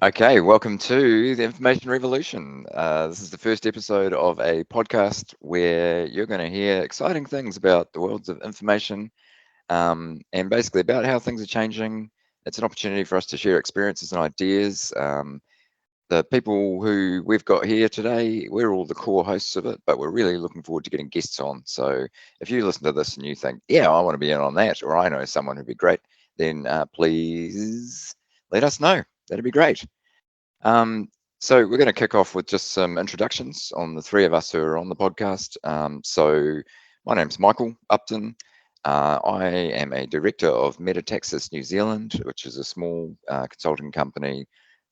Okay, welcome to the Information Revolution. This is the first episode of a podcast where you're going to hear exciting things about the worlds of information and basically about how things are changing. It's an opportunity for us to share experiences and ideas. The people who we've got here today, we're all the core hosts of it, but we're really looking forward to getting guests on. So if you listen to this and you think, yeah, I want to be in on that, or I know someone who'd be great, then please let us know. That'd be great. Um, so we're going to kick off with just some introductions on the three of us who are on the podcast. So my name's Michael Upton. I am a director of Metataxis New Zealand, which is a small consulting company,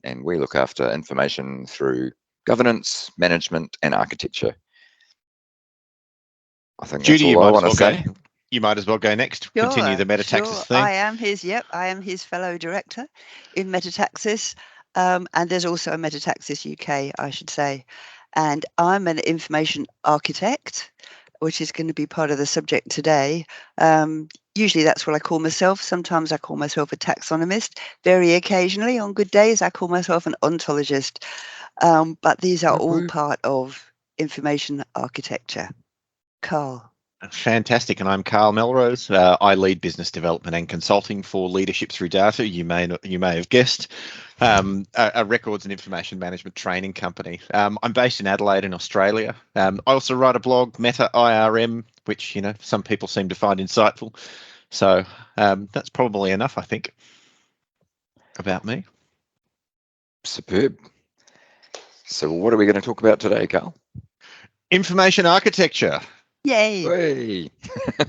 and we look after information through governance, management, and architecture. I think that's Judi, all I want to say. You might as well go next. Continue the Metataxis theme. I am his fellow director in Metataxis. And there's also a Metataxis UK, I should say. And I'm an information architect, which is going to be part of the subject today. Usually that's what I call myself. Sometimes I call myself a taxonomist. Very occasionally, on good days, I call myself an ontologist. But these are all part of information architecture. Karl. Fantastic. And I'm Karl Melrose. I lead business development and consulting for Leadership Through Data. You may have guessed. A records and information management training company. I'm based in Adelaide in Australia. I also write a blog, Meta IRM, which some people seem to find insightful. So that's probably enough, I think, about me. Superb. So what are we going to talk about today, Karl? Information architecture. Yay!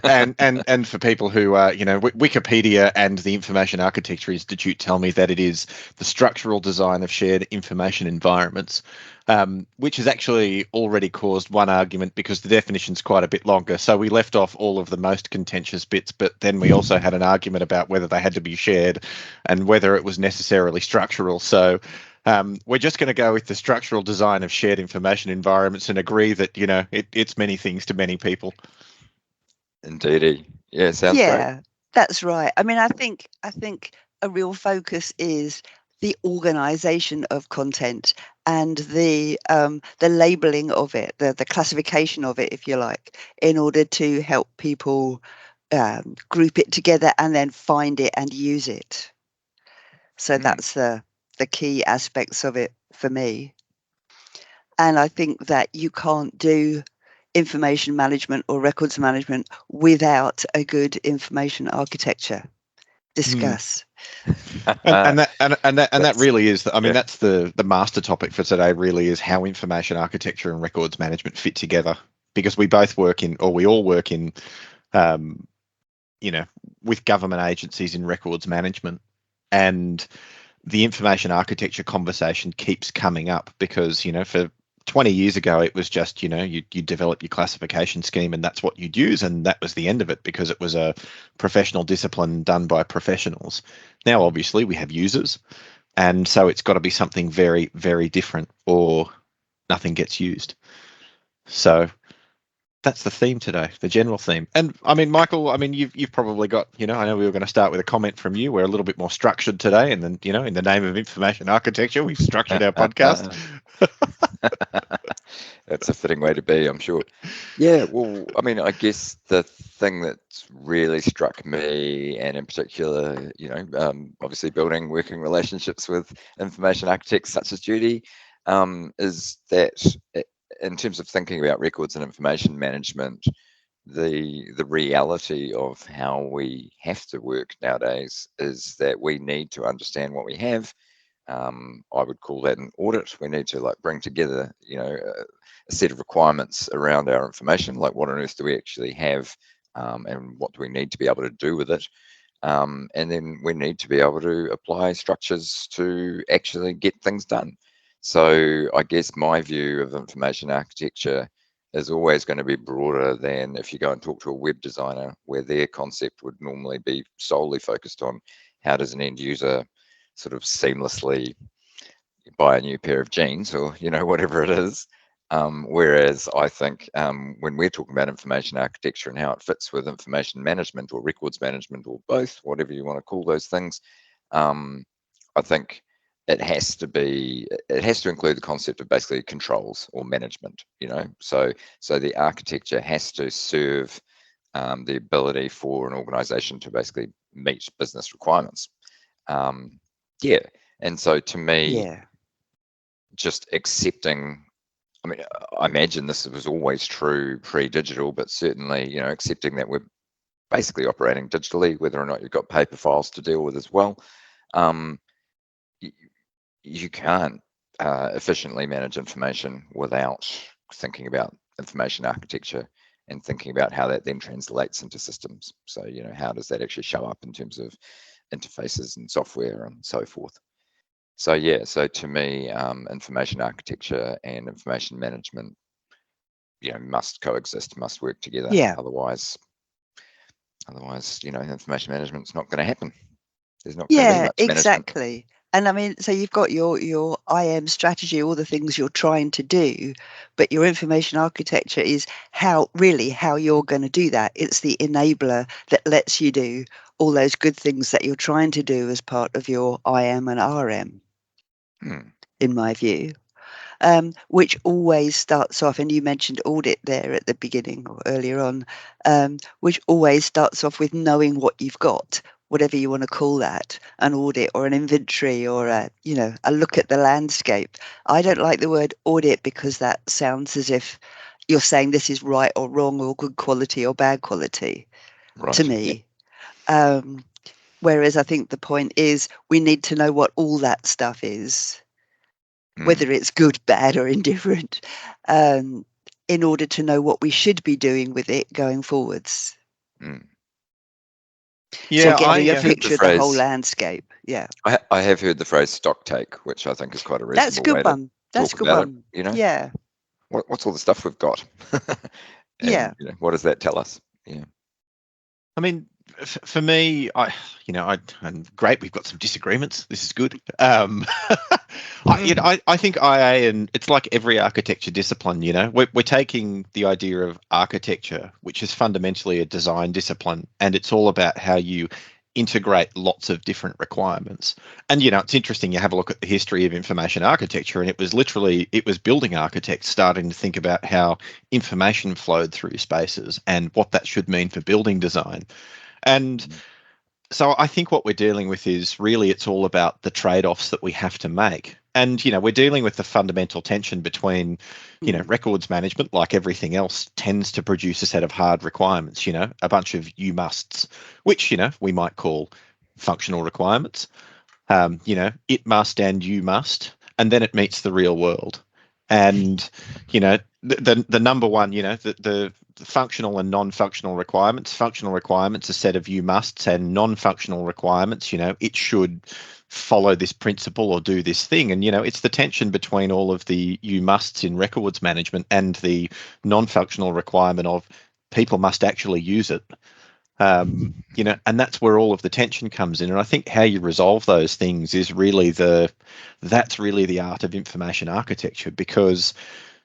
and for people who Wikipedia and the Information Architecture Institute tell me that it is the structural design of shared information environments, which has actually already caused one argument because the definition's quite a bit longer. So we left off all of the most contentious bits, but then we also had an argument about whether they had to be shared and whether it was necessarily structural. So we're just going to go with the structural design of shared information environments and agree that, it's many things to many people. Indeedy. Yeah, sounds great. Yeah, that's right. I mean, I think a real focus is the organization of content and the labeling of it, the classification of it, if you like, in order to help people group it together and then find it and use it. So that's the key aspects of it for me. And I think that you can't do information management or records management without a good information architecture. Discuss. And that really is. I mean, that's the master topic for today. Really is how information architecture and records management fit together, because we all work in, with government agencies in records management, and the information architecture conversation keeps coming up because, for 20 years ago, it was just, you develop your classification scheme and that's what you'd use. And that was the end of it because it was a professional discipline done by professionals. Now, obviously, we have users. And so it's got to be something very, very different or nothing gets used. So that's the theme today, the general theme. And I mean, Michael, you've probably got, I know we were going to start with a comment from you. We're a little bit more structured today. And then, in the name of information architecture, we've structured our podcast. That's a fitting way to be, I'm sure. Yeah, well, I mean, I guess the thing that's really struck me, and in particular, obviously building working relationships with information architects such as Judi, is that in terms of thinking about records and information management, the reality of how we have to work nowadays is that we need to understand what we have. I would call that an audit. We need to bring together, a set of requirements around our information, like what on earth do we actually have, and what do we need to be able to do with it. And then we need to be able to apply structures to actually get things done. So I guess my view of information architecture is always going to be broader than if you go and talk to a web designer, where their concept would normally be solely focused on how does an end user sort of seamlessly buy a new pair of jeans or, whatever it is. Whereas I think when we're talking about information architecture and how it fits with information management or records management or both, whatever you want to call those things, I think it has to include the concept of basically controls or management, so the architecture has to serve the ability for an organization to basically meet business requirements. And so to me, just accepting, I mean, I imagine this was always true pre-digital, but certainly, accepting that we're basically operating digitally, whether or not you've got paper files to deal with as well. You can't efficiently manage information without thinking about information architecture and thinking about how that then translates into systems. So, how does that actually show up in terms of interfaces and software and so forth? So, so to me, information architecture and information management, must coexist, must work together. Otherwise, information management's not going to happen. There's not going to be much exactly. management. And I mean, so you've got your IM strategy, all the things you're trying to do, but your information architecture is how you're going to do that. It's the enabler that lets you do all those good things that you're trying to do as part of your IM and RM, in my view. Which always starts off, and you mentioned audit there at the beginning or earlier on, which always starts off with knowing what you've got, whatever you want to call that, an audit or an inventory or a look at the landscape. I don't like the word audit because that sounds as if you're saying this is right or wrong or good quality or bad quality to me. Whereas I think the point is we need to know what all that stuff is, whether it's good, bad, or indifferent, in order to know what we should be doing with it going forwards. Yeah, so getting a picture of the whole landscape. Yeah, I have heard the phrase stock take, which I think is quite a reasonable way to talk about it. Yeah. What's all the stuff we've got? And, what does that tell us? Yeah. I mean, for me, I'm great. We've got some disagreements. This is good. I think IA, and it's like every architecture discipline. We're taking the idea of architecture, which is fundamentally a design discipline, and it's all about how you integrate lots of different requirements. And it's interesting. You have a look at the history of information architecture, and it was building architects starting to think about how information flowed through spaces and what that should mean for building design. And so I think what we're dealing with is really it's all about the trade-offs that we have to make. And, we're dealing with the fundamental tension between, records management, like everything else, tends to produce a set of hard requirements, a bunch of you musts, which, we might call functional requirements. It must and you must, and then it meets the real world. And, the number one, the functional and non-functional requirements. Functional requirements, a set of you musts, and non-functional requirements, it should follow this principle or do this thing. And, it's the tension between all of the you musts in records management and the non-functional requirement of people must actually use it. And that's where all of the tension comes in. And I think how you resolve those things is really that's really the art of information architecture, because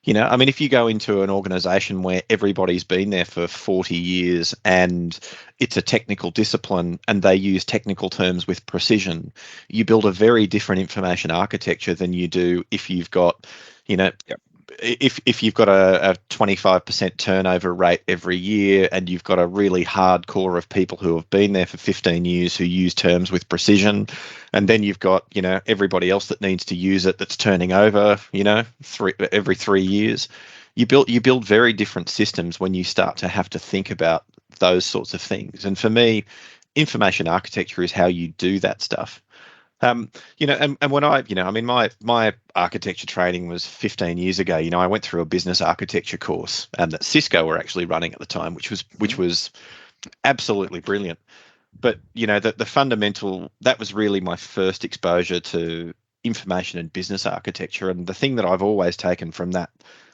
if you go into an organization where everybody's been there for 40 years and it's a technical discipline and they use technical terms with precision, you build a very different information architecture than you do if you've got, if you've got a 25% turnover rate every year and you've got a really hard core of people who have been there for 15 years who use terms with precision, and then you've got everybody else that needs to use it that's turning over every 3 years. You build very different systems when you start to have to think about those sorts of things. And for me, information architecture is how you do that stuff. And when my architecture training was 15 years ago. I went through a business architecture course that Cisco were actually running at the time, which was absolutely brilliant. But the fundamental, that was really my first exposure to information and business architecture. And the thing that I've always taken from that,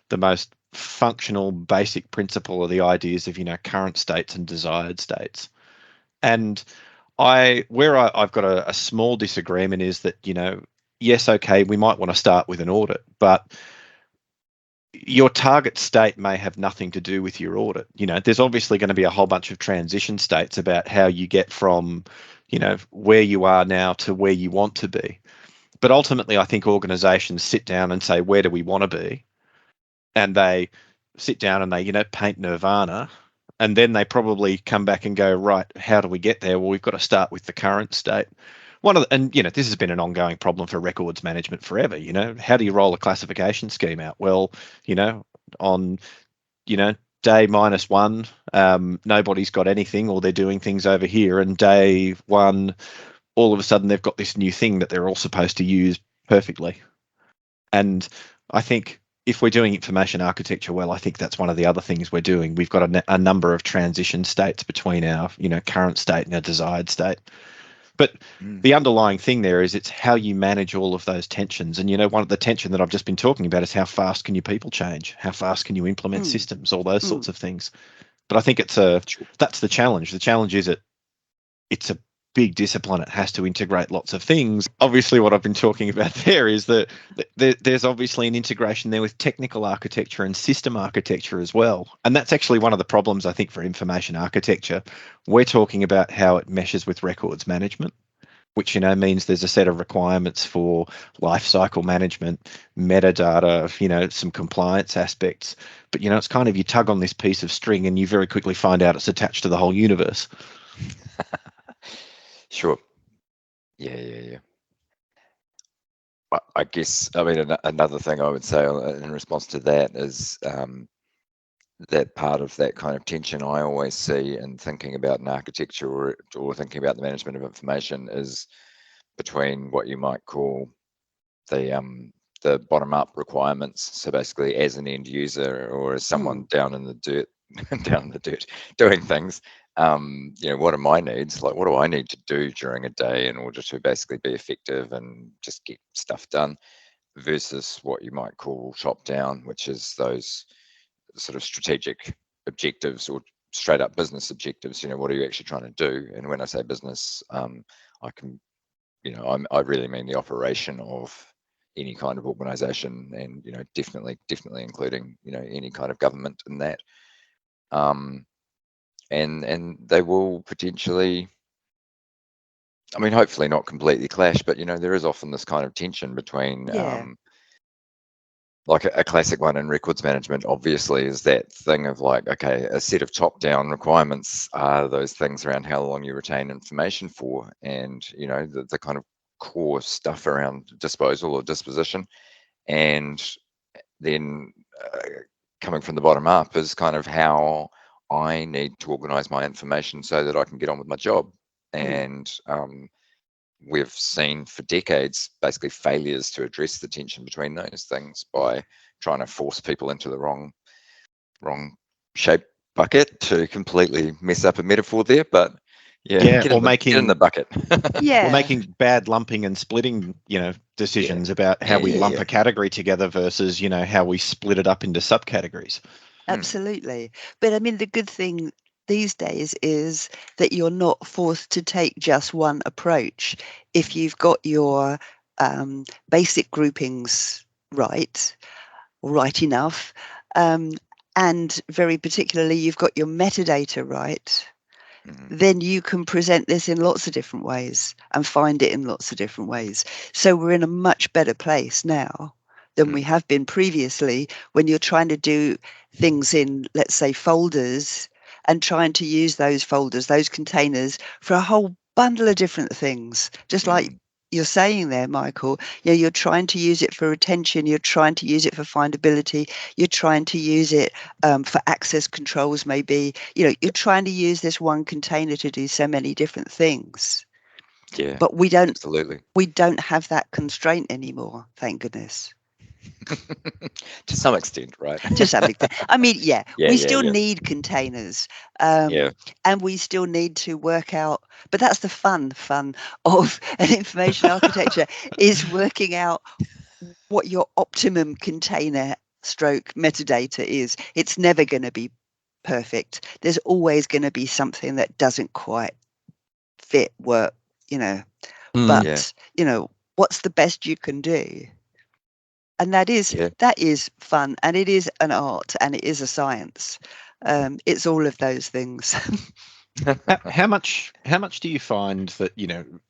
the most functional basic principle, are the ideas of current states and desired states. And I've got a small disagreement is that, yes, okay, we might want to start with an audit, but your target state may have nothing to do with your audit. There's obviously going to be a whole bunch of transition states about how you get from, where you are now to where you want to be. But ultimately, I think organisations sit down and say, where do we want to be? And they sit down and they, paint nirvana. And then they probably come back and go, right, how do we get there? Well, we've got to start with the current state. This has been an ongoing problem for records management forever. How do you roll a classification scheme out? Well, on, day -1, nobody's got anything, or they're doing things over here. And day 1, all of a sudden they've got this new thing that they're all supposed to use perfectly. And I think if we're doing information architecture well, I think that's one of the other things we're doing. We've got a number of transition states between our, current state and our desired state. But the underlying thing there is it's how you manage all of those tensions. And, one of the tension that I've just been talking about is how fast can your people change? How fast can you implement systems? All those sorts of things. But I think that's the challenge. The challenge is it's a big discipline. It has to integrate lots of things. Obviously, what I've been talking about there is that there's obviously an integration there with technical architecture and system architecture as well. And that's actually one of the problems, I think, for information architecture. We're talking about how it meshes with records management, which, means there's a set of requirements for lifecycle management, metadata, some compliance aspects. But, it's kind of you tug on this piece of string and you very quickly find out it's attached to the whole universe. Sure. Yeah. I guess, another thing I would say in response to that is that part of that kind of tension I always see in thinking about an architecture or thinking about the management of information is between what you might call the bottom-up requirements. So basically, as an end user or as someone down in the dirt, doing things, what are my needs? Like, what do I need to do during a day in order to basically be effective and just get stuff done, versus what you might call top-down, which is those sort of strategic objectives or straight up business objectives. What are you actually trying to do? And when I say business, I really mean the operation of any kind of organization, and definitely including any kind of government in that. And they will potentially, hopefully not completely clash, but there is often this kind of tension between like a classic one in records management obviously is that thing of like, okay, a set of top-down requirements are those things around how long you retain information for, and the kind of core stuff around disposal or disposition. And then coming from the bottom up is kind of how I need to organize my information so that I can get on with my job. And we've seen for decades basically failures to address the tension between those things by trying to force people into the wrong shape bucket, to completely mess up a metaphor there, but get in the bucket. Or making bad lumping and splitting decisions about how we lump a category together versus how we split it up into subcategories. Absolutely. But the good thing these days is that you're not forced to take just one approach. If you've got your basic groupings right enough, and very particularly you've got your metadata right, then you can present this in lots of different ways and find it in lots of different ways. So we're in a much better place now than we have been previously, when you're trying to do things in, let's say, folders, and trying to use those folders, those containers, for a whole bundle of different things. Just like you're saying there, Michael, you're trying to use it for retention, you're trying to use it for findability, you're trying to use it for access controls, maybe. You're trying to use this one container to do so many different things. Yeah, but we don't absolutely. We don't have that constraint anymore, thank goodness. To some extent, right? To some extent. We still need containers, and we still need to work out, but that's the fun of an information architecture, is working out what your optimum container stroke metadata is. It's never going to be perfect. There's always going to be something that doesn't quite fit work, but what's the best you can do? And that is fun, and it is an art, and it is a science. It's all of those things. How much do you find that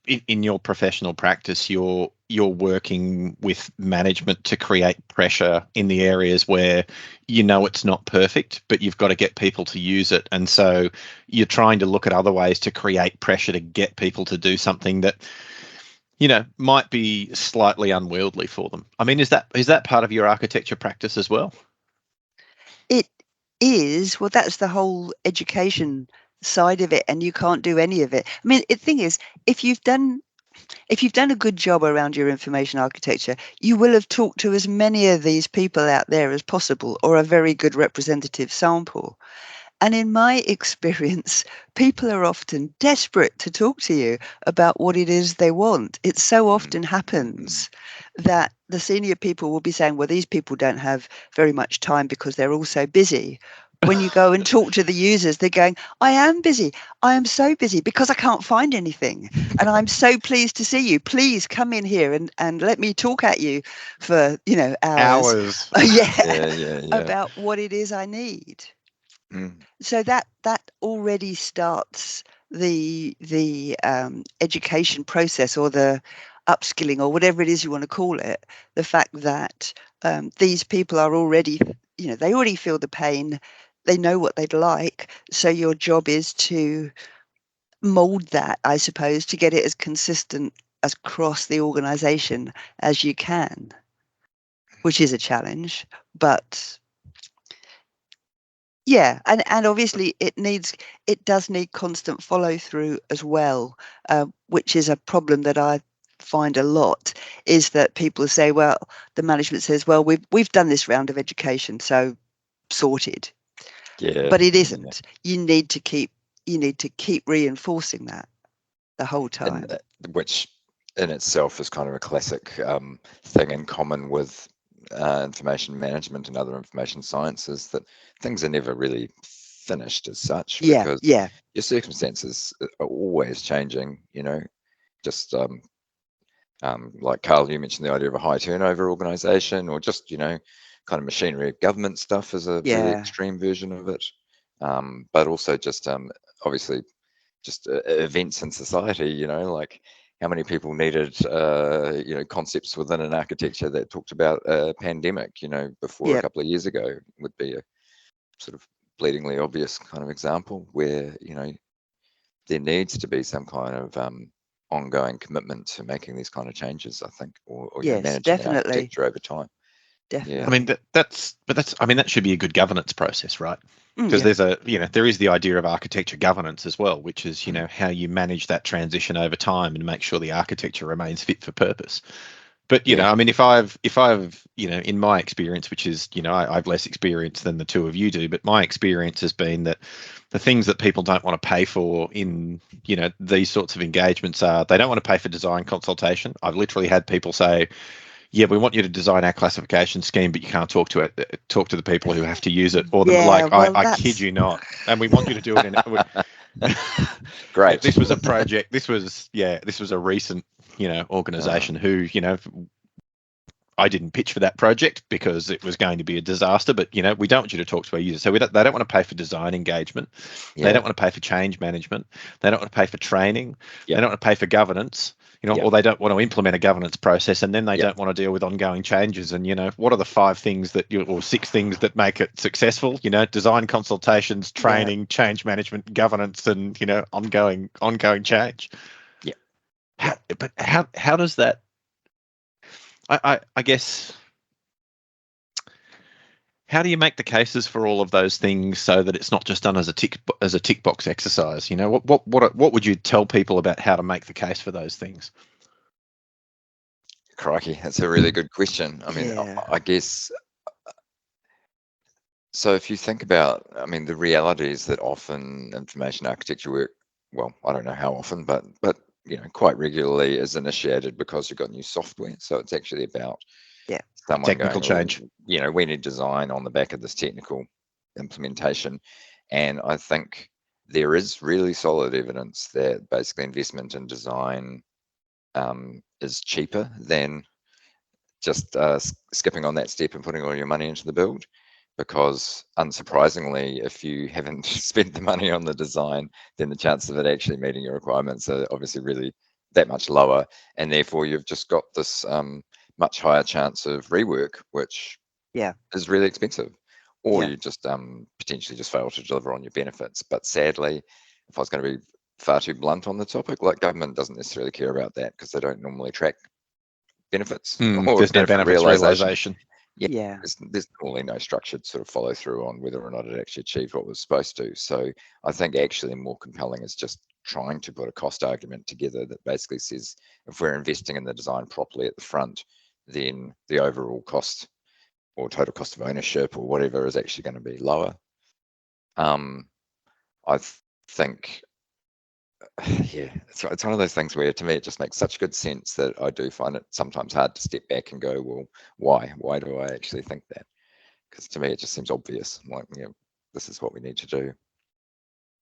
in your professional practice you're you're working with management to create pressure in the areas where you know it's not perfect, but you've got to get people to use it. And so you're trying to look at other ways to create pressure to get people to do something that, you know, might be slightly unwieldy for them. I mean, is that part of your architecture practice as well? It is. Well, that's the whole education side of it, and you can't do any of it. I mean, the thing is, if you've done a good job around your information architecture, you will have talked to as many of these people out there as possible, or a very good representative sample. And in my experience, people are often desperate to talk to you about what it is they want. It so often happens that the senior people will be saying, well, these people don't have very much time because they're all so busy. When you go and talk to the users, they're going, I am busy. I am so busy because I can't find anything. And I'm so pleased to see you. Please come in here and let me talk at you for, hours. Yeah. About what it is I need. So that already starts the education process, or the upskilling, or whatever it is you want to call it. The fact that these people are already, they already feel the pain, they know what they'd like. So your job is to mold that, I suppose, to get it as consistent across the organization as you can, which is a challenge, but yeah, and obviously it does need constant follow through as well, which is a problem that I find a lot, is that people say, well, the management says, well, we've done this round of education, so sorted. Yeah. But it isn't. You need to keep reinforcing that the whole time. Which in itself is kind of a classic thing in common with information management and other information sciences, that things are never really finished as such, because your circumstances are always changing. Just like Karl, you mentioned the idea of a high turnover organization, or just kind of machinery of government stuff is a really extreme version of it, but also just obviously just events in society, like how many people needed concepts within an architecture that talked about a pandemic before a couple of years ago, would be a sort of bleedingly obvious kind of example where there needs to be some kind of ongoing commitment to making these kind of changes, I think, or managing an architecture over time. Definitely. I mean, that should be a good governance process, right? Because there is the idea of architecture governance as well, which is how you manage that transition over time and make sure the architecture remains fit for purpose. But I mean, if I've in my experience, which is I've less experience than the two of you do, but my experience has been that the things that people don't want to pay for in these sorts of engagements are, they don't want to pay for design consultation. I've literally had people say, yeah, we want you to design our classification scheme, but you can't talk to the people who have to use it, or I kid you not, and we want you to do it in. Great. This was a project. This was a recent organization who I didn't pitch for that project because it was going to be a disaster. But we don't want you to talk to our users, so they don't want to pay for design engagement. They don't want to pay for change management. They don't want to pay for training. They don't want to pay for governance. Or they don't want to implement a governance process, and then they don't want to deal with ongoing changes. And what are the 5 things or 6 things that make it successful? Design consultations, training, change management, governance, and ongoing change. Yeah. How does that? I guess. How do you make the cases for all of those things so that it's not just done as a tick box exercise? What would you tell people about how to make the case for those things? Crikey, that's a really good question. I mean, I guess so. If you think about, the reality is that often information architecture work, well, I don't know how often, but quite regularly is initiated because you've got new software. So it's actually about someone technical change. We need design on the back of this technical implementation. And I think there is really solid evidence that basically investment in design is cheaper than just skipping on that step and putting all your money into the build. Because unsurprisingly, if you haven't spent the money on the design, then the chances of it actually meeting your requirements are obviously really that much lower, and therefore you've just got this much higher chance of rework, which is really expensive, or you just potentially just fail to deliver on your benefits. But sadly, if I was going to be far too blunt on the topic, like, government doesn't necessarily care about that because they don't normally track benefits or there's no benefits realization. There's normally no structured sort of follow through on whether or not it actually achieved what it was supposed to. So I think actually more compelling is just trying to put a cost argument together that basically says if we're investing in the design properly at the front, then the overall cost or total cost of ownership or whatever is actually going to be lower. I think, it's one of those things where to me it just makes such good sense that I do find it sometimes hard to step back and go, well, why do I actually think that? Because to me it just seems obvious, like, this is what we need to do.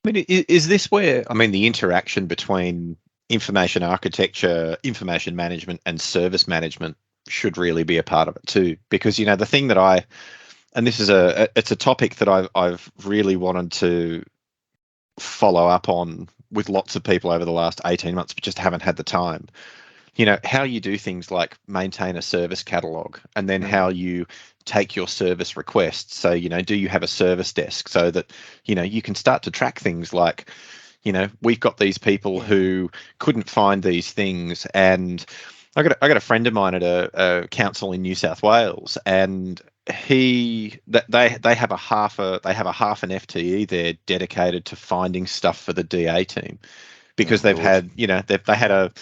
I mean, is this where, I mean, the interaction between information architecture, information management, and service management should really be a part of it too? Because, the thing that and this is it's a topic that I've really wanted to follow up on with lots of people over the last 18 months, but just haven't had the time. How you do things like maintain a service catalog, and then how you take your service requests. So, do you have a service desk so that, you can start to track things like, we've got these people who couldn't find these things. And I got a friend of mine at a council in New South Wales, and they have a half an FTE there dedicated to finding stuff for the DA team, because they've had, they had a,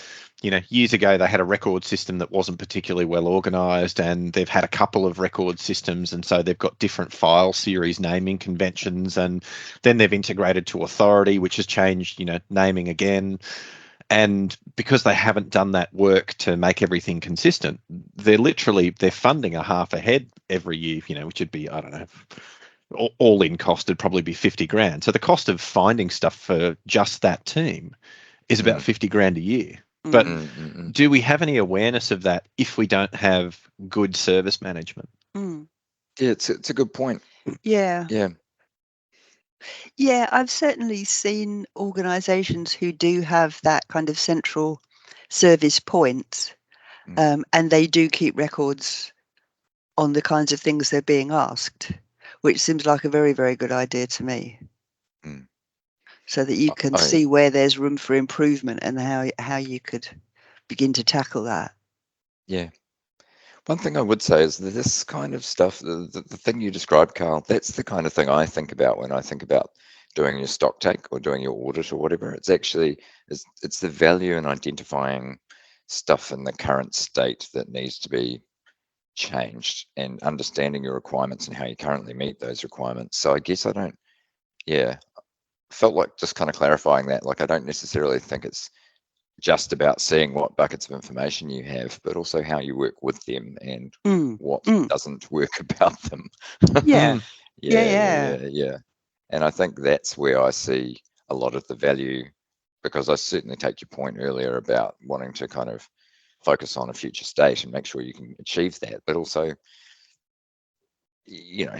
years ago they had a record system that wasn't particularly well organized, and they've had a couple of record systems, and so they've got different file series naming conventions, and then they've integrated to Authority, which has changed, naming again. And because they haven't done that work to make everything consistent, they're funding a half a head every year, which would be, I don't know, all in cost would probably be 50 grand. So the cost of finding stuff for just that team is about 50 grand a year. But do we have any awareness of that if we don't have good service management? Yeah, it's a good point. Yeah, I've certainly seen organisations who do have that kind of central service point, and they do keep records on the kinds of things they're being asked, which seems like a very, very good idea to me. So that you can see where there's room for improvement and how you could begin to tackle that. Yeah. One thing I would say is that this kind of stuff, the thing you described, Karl, that's the kind of thing I think about when I think about doing your stock take or doing your audit or whatever. It's actually, it's the value in identifying stuff in the current state that needs to be changed and understanding your requirements and how you currently meet those requirements. So I guess felt like just kind of clarifying that, like, I don't necessarily think it's just about seeing what buckets of information you have, but also how you work with them and what doesn't work about them. Yeah. And I think that's where I see a lot of the value, because I certainly take your point earlier about wanting to kind of focus on a future state and make sure you can achieve that, but also,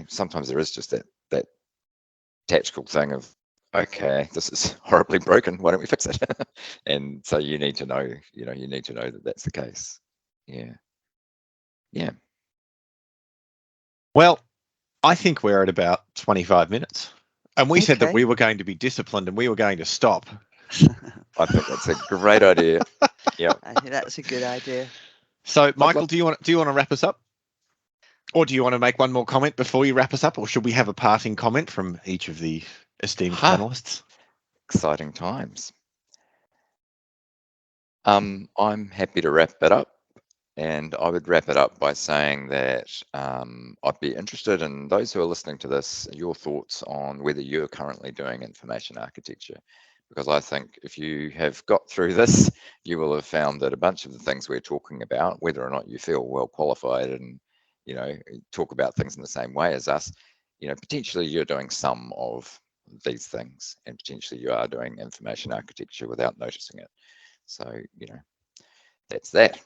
sometimes there is just that tactical thing of, okay, this is horribly broken, why don't we fix it? And so you need to know that that's the case. Yeah. Well, I think we're at about 25 minutes, and we said that we were going to be disciplined and we were going to stop. I think that's a great idea. Yeah, I think that's a good idea. So, Michael, do you want to wrap us up? Or do you want to make one more comment before you wrap us up? Or should we have a parting comment from each of the esteemed panelists? Exciting times. I'm happy to wrap it up, and I would wrap it up by saying that I'd be interested in those who are listening to this, your thoughts on whether you're currently doing information architecture. Because I think if you have got through this, you will have found that a bunch of the things we're talking about, whether or not you feel well qualified and talk about things in the same way as us, potentially you're doing some of these things, and potentially you are doing information architecture without noticing it. So, that's that.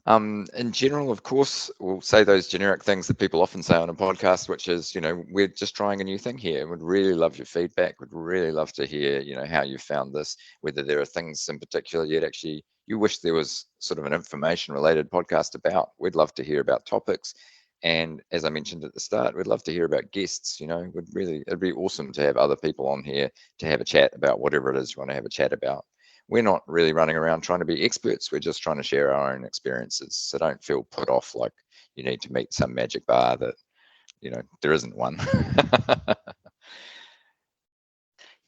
In general, of course, we'll say those generic things that people often say on a podcast, which is, we're just trying a new thing here. Would really love your feedback. Would really love to hear, how you found this, whether there are things in particular you wish there was sort of an information related podcast about. We'd love to hear about topics. And as I mentioned at the start, we'd love to hear about guests, it'd be awesome to have other people on here to have a chat about whatever it is you want to have a chat about. We're not really running around trying to be experts. We're just trying to share our own experiences. So don't feel put off like you need to meet some magic bar that, there isn't one.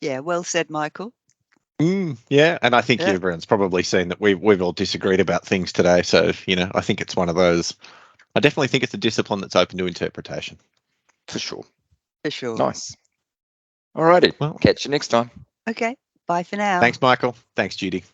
Yeah, well said, Michael. Yeah, and I think Yeah. everyone's probably seen that we've all disagreed about things today. So, I think it's one of those. I definitely think it's a discipline that's open to interpretation. For sure. For sure. Nice. Alrighty. Well, catch you next time. Okay. Bye for now. Thanks, Michael. Thanks, Judi.